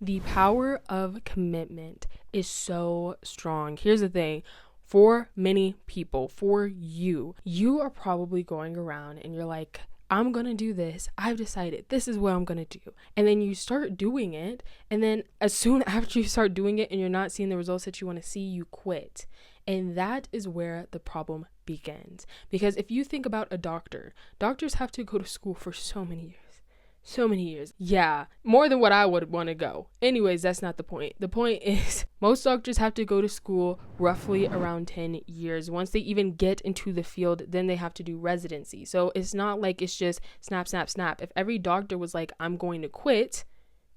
The power of commitment is so strong. Here's the thing. For many people, for you are probably going around and you're like, I'm going to do this. I've decided this is what I'm going to do. And then you start doing it. And then as soon after you start doing it and you're not seeing the results that you want to see, you quit. And that is where the problem begins. Because if you think about a doctor, doctors have to go to school for so many years. So many years. Yeah, more than what I would want to go. Anyways, that's not the point. The point is most doctors have to go to school roughly around 10 years. Once they even get into the field, then they have to do residency. So it's not like it's just snap, snap, snap. If every doctor was like, I'm going to quit,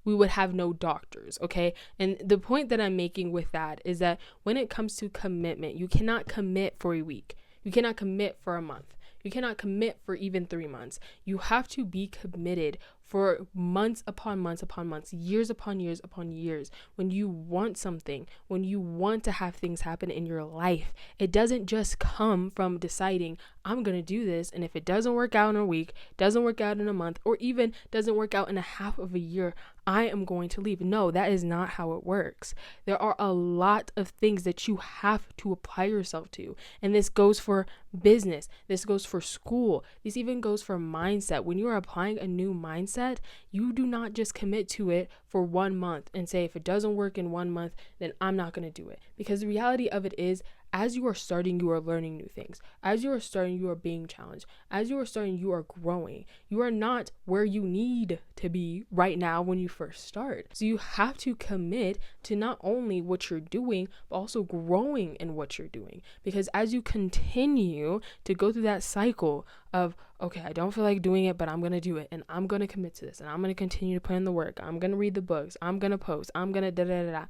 we would have no doctors, okay? And the point that I'm making with that is that when it comes to commitment, you cannot commit for a week. You cannot commit for a month. You cannot commit for even 3 months. You have to be committed for months upon months upon months, years upon years upon years. When you want something, when you want to have things happen in your life, it doesn't just come from deciding, I'm going to do this. And if it doesn't work out in a week, doesn't work out in a month, or even doesn't work out in a half of a year, I am going to leave. No, that is not how it works. There are a lot of things that you have to apply yourself to. And this goes for business. This goes for school. This even goes for mindset. When you are applying a new mindset, you do not just commit to it for 1 month and say, if it doesn't work in 1 month, then I'm not going to do it. Because the reality of it is, as you are starting, you are learning new things. As you are starting, you are being challenged. As you are starting, you are growing. You are not where you need to be right now when you first start. So you have to commit to not only what you're doing, but also growing in what you're doing. Because as you continue to go through that cycle of, okay, I don't feel like doing it, but I'm going to do it. And I'm going to commit to this. And I'm going to continue to put in the work. I'm going to read the books. I'm going to post. I'm going to da-da-da-da.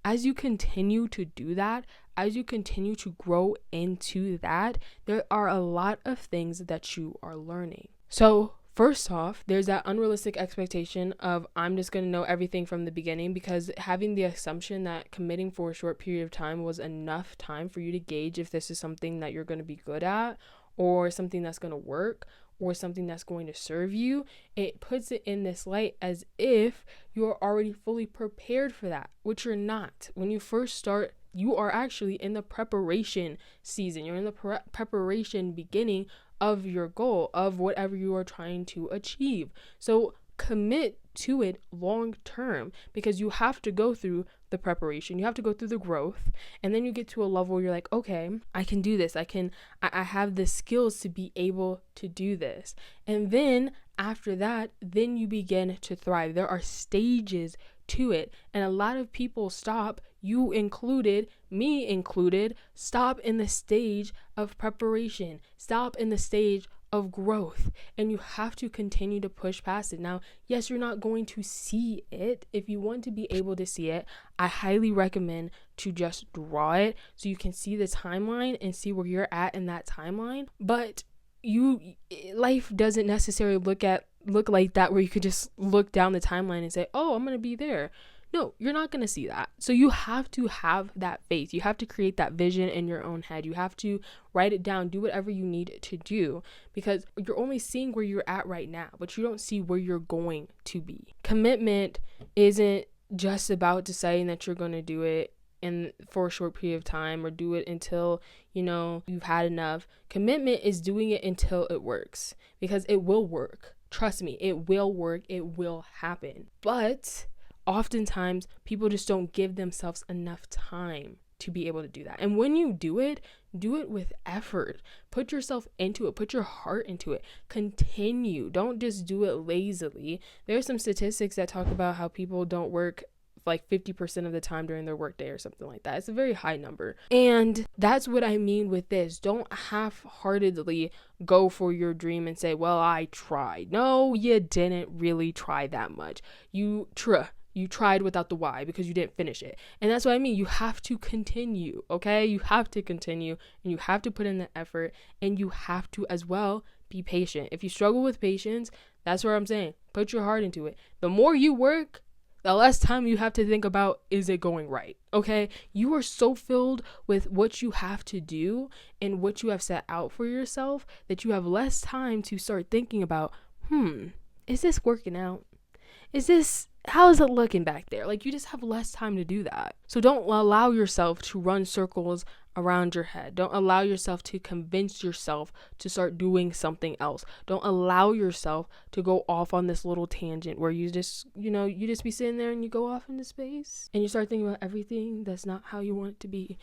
As you continue to do that, as you continue to grow into that, there are a lot of things that you are learning. So first off, there's that unrealistic expectation of I'm just going to know everything from the beginning, because having the assumption that committing for a short period of time was enough time for you to gauge if this is something that you're going to be good at, or something that's going to work, or something that's going to serve you, it puts it in this light as if you're already fully prepared for that, which you're not. When you first start, you are actually in the preparation season. You're in the preparation beginning of your goal, of whatever you are trying to achieve. So commit to it long term, because you have to go through the preparation, you have to go through the growth, and then you get to a level where you're like, okay, I can do this. I have the skills to be able to do this. And then after that, then you begin to thrive. There are stages to it. And a lot of people stop, you included, me included, stop in the stage of preparation, stop in the stage of growth, and you have to continue to push past it. Now, yes, you're not going to see it. If you want to be able to see it, I highly recommend to just draw it so you can see the timeline and see where you're at in that timeline. But life doesn't necessarily look like that, where you could just look down the timeline and say, oh, I'm going to be there. No, you're not going to see that. So you have to have that faith. You have to create that vision in your own head. You have to write it down, do whatever you need to do, because you're only seeing where you're at right now, but you don't see where you're going to be. Commitment isn't just about deciding that you're going to do it for a short period of time, or do it until, you've had enough. Commitment is doing it until it works, because it will work. Trust me, it will work. It will happen. But oftentimes people just don't give themselves enough time to be able to do that. And when you do it with effort. Put yourself into it. Put your heart into it. Continue. Don't just do it lazily. There are some statistics that talk about how people don't work like 50% of the time during their workday or something like that. It's a very high number. And that's what I mean with this. Don't half-heartedly go for your dream and say, well, I tried. No, you didn't really try that much. You tried without the why, because you didn't finish it. And that's what I mean. You have to continue, okay? You have to continue, and you have to put in the effort, and you have to as well be patient. If you struggle with patience, that's what I'm saying. Put your heart into it. The more you work, the less time you have to think about, is it going right? Okay? You are so filled with what you have to do and what you have set out for yourself that you have less time to start thinking about, is this working out? how is it looking back there? Like, you just have less time to do that. So don't allow yourself to run circles around your head. Don't allow yourself to convince yourself to start doing something else. Don't allow yourself to go off on this little tangent where you just be sitting there and you go off into space and you start thinking about everything that's not how you want it to be.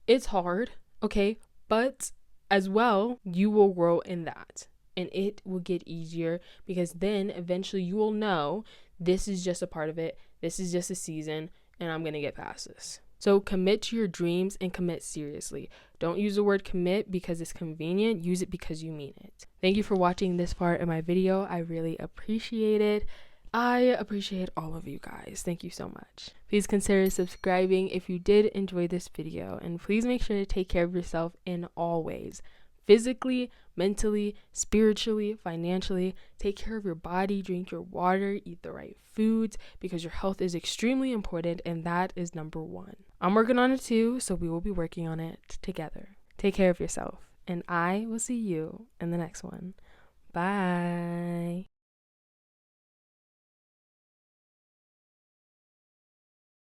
It's hard, okay? But as well, you will grow in that. And it will get easier, because then eventually you will know this is just a part of it. This is just a season, and I'm going to get past this. So commit to your dreams and commit seriously. Don't use the word commit because it's convenient. Use it because you mean it. Thank you for watching this part of my video. I really appreciate it. I appreciate all of you guys. Thank you so much. Please consider subscribing if you did enjoy this video. And please make sure to take care of yourself in all ways. Physically, mentally, spiritually, financially. Take care of your body, drink your water, eat the right foods, because your health is extremely important, and that is number one. I'm working on it too, so we will be working on it together. Take care of yourself, and I will see you in the next one. Bye.